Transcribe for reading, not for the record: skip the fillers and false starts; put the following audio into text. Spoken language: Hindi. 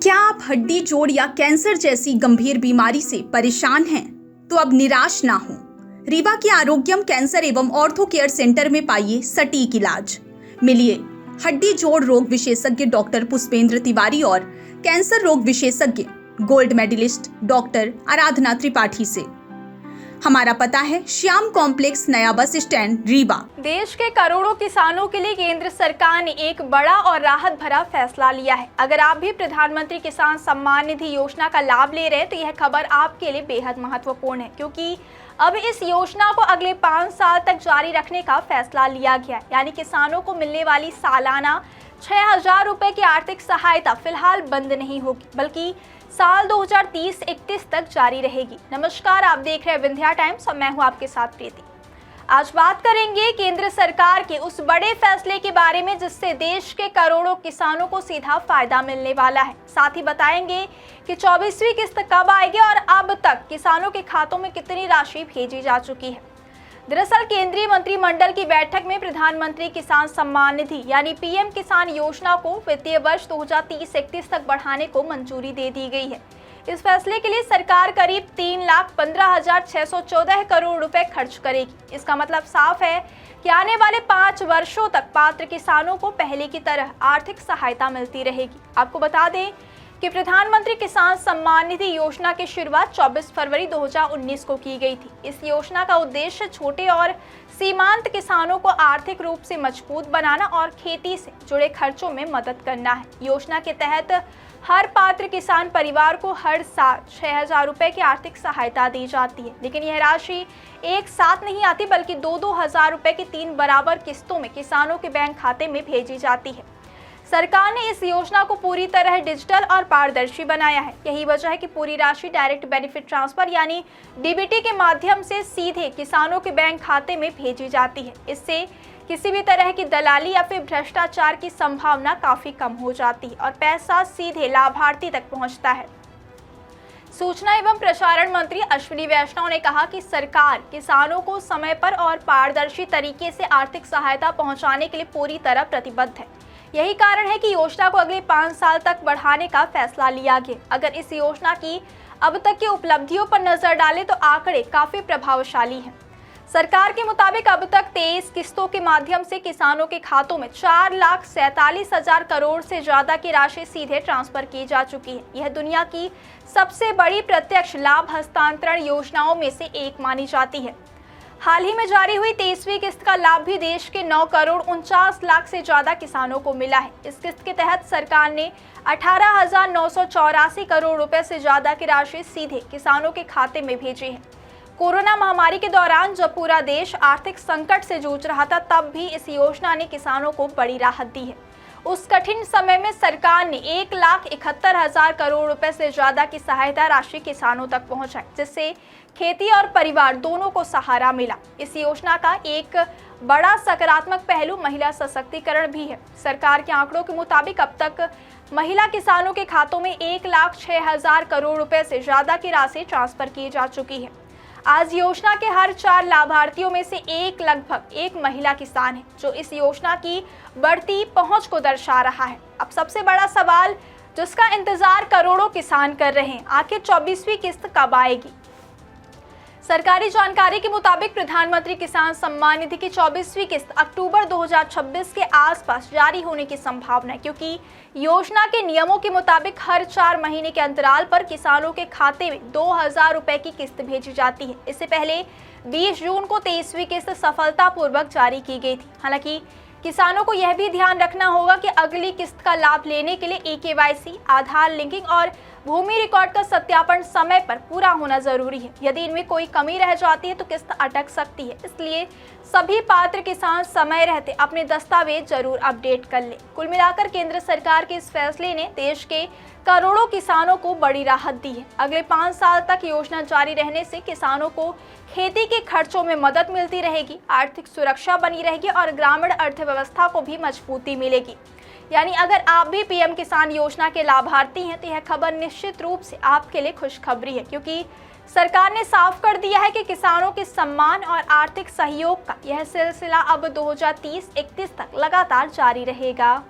क्या आप हड्डी जोड़ या कैंसर जैसी गंभीर बीमारी से परेशान हैं? तो अब निराश ना हो। रीवा के आरोग्यम कैंसर एवं ऑर्थो केयर सेंटर में पाइए सटीक इलाज। मिलिए हड्डी जोड़ रोग विशेषज्ञ डॉक्टर पुष्पेंद्र तिवारी और कैंसर रोग विशेषज्ञ गोल्ड मेडलिस्ट डॉक्टर आराधना त्रिपाठी से। हमारा पता है श्याम कॉम्प्लेक्स, नया बस स्टैंड, रीवा। देश के करोड़ों किसानों के लिए केंद्र सरकार ने एक बड़ा और राहत भरा फैसला लिया है। अगर आप भी प्रधानमंत्री किसान सम्मान निधि योजना का लाभ ले रहे हैं तो यह खबर आपके लिए बेहद महत्वपूर्ण है, क्योंकि अब इस योजना को अगले 5 साल तक जारी रखने का फैसला लिया गया है। यानी किसानों को मिलने वाली सालाना 6,000 रुपए की आर्थिक सहायता फिलहाल बंद नहीं होगी, बल्कि साल 2030-31 तक जारी रहेगी। नमस्कार, आप देख रहे हैं विंध्या टाइम्स और मैं हूं आपके साथ प्रीति। आज बात करेंगे केंद्र सरकार के उस बड़े फैसले के बारे में जिससे देश के करोड़ों किसानों को सीधा फायदा मिलने वाला है। साथ ही बताएंगे कि 24वीं किस्त कब आएगी और अब तक किसानों के खातों में कितनी राशि भेजी जा चुकी है। दरअसल केंद्रीय मंत्रिमंडल की बैठक में प्रधानमंत्री किसान सम्मान निधि यानी पीएम किसान योजना को वित्तीय वर्ष 2030-31 तक बढ़ाने को मंजूरी दे दी गई है। इस फैसले के लिए सरकार करीब 3,15,614 करोड़ रुपए खर्च करेगी। इसका मतलब साफ है कि आने वाले 5 वर्षों तक पात्र किसानों को पहले की तरह आर्थिक सहायता मिलती रहेगी। आपको बता दें कि प्रधानमंत्री किसान सम्मान निधि योजना की शुरुआत 24 फरवरी 2019 को की गई थी। इस योजना का उद्देश्य छोटे और सीमांत किसानों को आर्थिक रूप से मजबूत बनाना और खेती से जुड़े खर्चों में मदद करना है। योजना के तहत हर पात्र किसान परिवार को हर साल 6,000 रुपए की आर्थिक सहायता दी जाती है, लेकिन यह राशि एक साथ नहीं आती, बल्कि 2-2 हजार रुपए की 3 बराबर किस्तों में किसानों के बैंक खाते में भेजी जाती है। सरकार ने इस योजना को पूरी तरह डिजिटल और पारदर्शी बनाया है। यही वजह है कि पूरी राशि डायरेक्ट बेनिफिट ट्रांसफर यानी डीबीटी के माध्यम से सीधे किसानों के बैंक खाते में भेजी जाती है। इससे किसी भी तरह की दलाली या फिर भ्रष्टाचार की संभावना काफी कम हो जाती है और पैसा सीधे लाभार्थी तक पहुंचता है। सूचना एवं प्रसारण मंत्री अश्विनी वैष्णव ने कहा कि सरकार किसानों को समय पर और पारदर्शी तरीके से आर्थिक सहायता पहुंचाने के लिए पूरी तरह प्रतिबद्ध है। यही कारण है कि योजना को अगले 5 साल तक बढ़ाने का फैसला लिया गया। अगर इस योजना की अब तक की उपलब्धियों पर नजर डालें तो आंकड़े काफी प्रभावशाली हैं। सरकार के मुताबिक अब तक 23 किस्तों के माध्यम से किसानों के खातों में 4,47,000 करोड़ से ज्यादा की राशि सीधे ट्रांसफर की जा चुकी है। यह दुनिया की सबसे बड़ी प्रत्यक्ष लाभ हस्तांतरण योजनाओं में से एक मानी जाती है। हाल ही में जारी हुई 23वीं किस्त का लाभ भी देश के 9 करोड़ 49 लाख से ज्यादा किसानों को मिला है। इस किस्त के तहत सरकार ने 18,984 करोड़ रुपए से ज्यादा की राशि सीधे किसानों के खाते में भेजी है। कोरोना महामारी के दौरान जब पूरा देश आर्थिक संकट से जूझ रहा था, तब भी इस योजना ने किसानों को बड़ी राहत दी है। उस कठिन समय में सरकार ने 1,71,000 करोड़ रुपए से ज्यादा की सहायता राशि किसानों तक पहुंचाई, जिससे खेती और परिवार दोनों को सहारा मिला। इस योजना का एक बड़ा सकारात्मक पहलू महिला सशक्तिकरण भी है। सरकार के आंकड़ों के मुताबिक अब तक महिला किसानों के खातों में 1,06,000 करोड़ रुपए से ज्यादा की राशि ट्रांसफर की जा चुकी है। आज योजना के हर 4 लाभार्थियों में से लगभग एक महिला किसान है, जो इस योजना की बढ़ती पहुंच को दर्शा रहा है। अब सबसे बड़ा सवाल जिसका इंतजार करोड़ों किसान कर रहे हैं, आखिर 24वीं किस्त कब आएगी? सरकारी जानकारी के मुताबिक प्रधानमंत्री किसान सम्मान निधि की 24वीं किस्त अक्टूबर 2026 के आसपास जारी होने की संभावना है, क्योंकि योजना के नियमों के मुताबिक हर 4 महीने के अंतराल पर किसानों के खाते में 2,000 रुपए की किस्त भेजी जाती है। इससे पहले 20 जून को 23वीं किस्त सफलतापूर्वक जारी की गई थी। हालांकि किसानों को यह भी ध्यान रखना होगा कि अगली किस्त का लाभ लेने के लिए eKYC, आधार लिंकिंग और भूमि रिकॉर्ड का सत्यापन समय पर पूरा होना जरूरी है। यदि इनमें कोई कमी रह जाती है तो किस्त अटक सकती है। इसलिए सभी पात्र किसान समय रहते अपने दस्तावेज जरूर अपडेट कर लें। कुल मिलाकर केंद्र सरकार के इस फैसले ने देश के करोड़ों किसानों को बड़ी राहत दी है। अगले 5 साल तक योजना जारी रहने से किसानों को खेती के खर्चों में मदद मिलती रहेगी, आर्थिक सुरक्षा बनी रहेगी और ग्रामीण अर्थव्यवस्था को भी मजबूती मिलेगी। यानी अगर आप भी पीएम किसान योजना के लाभार्थी हैं तो यह खबर निश्चित रूप से आपके लिए खुशखबरी है, क्योंकि सरकार ने साफ कर दिया है कि किसानों के सम्मान और आर्थिक सहयोग का यह सिलसिला अब 2030-31 तक लगातार जारी रहेगा।